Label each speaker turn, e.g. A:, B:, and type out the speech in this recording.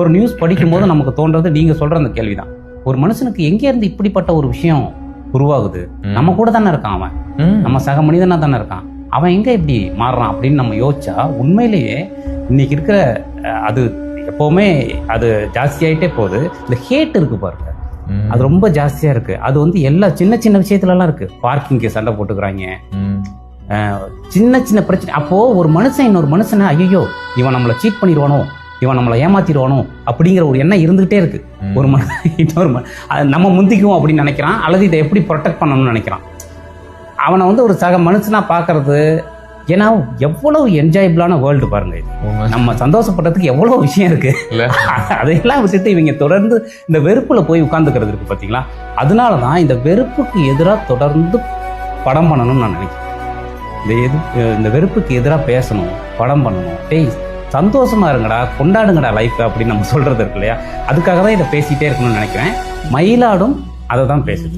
A: ஒரு நியூஸ் படிக்கும் போது நமக்கு தோன்றது நீங்க சொல்ற அந்த கேள்விதான். ஒரு மனுஷனுக்கு எங்கே இருந்து இப்படிப்பட்ட ஒரு விஷயம் உருவாகுது? நம்ம கூட தானே இருக்கான் அவன், நம்ம சக மனிதனா தானே இருக்கான், அவன் எங்க இப்படி மாறுறான் அப்படின்னு நம்ம யோசிச்சா உண்மையிலேயே இன்னைக்கு இருக்கிற அது எப்பவுமே அது ஜாஸ்தியாயிட்டே போகுது. இந்த ஹேட் இருக்கு பாருங்க, அது ரொம்ப ஜாஸ்தியா இருக்கு. அது வந்து எல்லா சின்ன சின்ன விஷயத்துல எல்லாம் இருக்கு. பார்க்கிங்க்கு சண்டை போட்டுக்கிறாங்க, சின்ன சின்ன பிரச்சனை. அப்போ ஒரு மனுஷன் இன்னொரு மனுஷனை ஐயோ இவன் நம்மளை சீட் பண்ணிடுவானோ, இவன் நம்மளை ஏமாத்திடுவானோ அப்படிங்கிற ஒரு எண்ணம் இருந்துகிட்டே இருக்கு. ஒரு இன்னொரு நம்ம முந்திக்குவோம் அப்படின்னு நினைக்கிறான், அல்லது இதை எப்படி ப்ரொடெக்ட் பண்ணணும்னு நினைக்கிறான். அவனை வந்து ஒரு சக மனுஷனா பார்க்கறது, ஏன்னா எவ்வளவு என்ஜாயபிளான வேர்ல்டு பாருங்க இது. நம்ம சந்தோஷப்படுறதுக்கு எவ்வளவு விஷயம் இருக்கு. அதையெல்லாம் விட்டுட்டு இவங்க தொடர்ந்து இந்த வெறுப்புல போய் உட்கார்ந்துக்கிறது இருக்கு பார்த்தீங்களா. அதனாலதான் இந்த வெறுப்புக்கு எதிராக தொடர்ந்து படம் பண்ணணும்னு நான் நினைக்கிறேன். இந்த வெறுப்புக்கு எதிராக பேசணும், படம் பண்ணணும். டேய் சந்தோஷமா இருங்கடா, கொண்டாடுங்கடா லைஃப் அப்படின்னு நம்ம சொல்றது இருக்கு இல்லையா. அதுக்காக தான் இதை பேசிட்டே இருக்கணும்னு நினைக்கிறேன். மயிலாடும் அதை தான் பேசுது.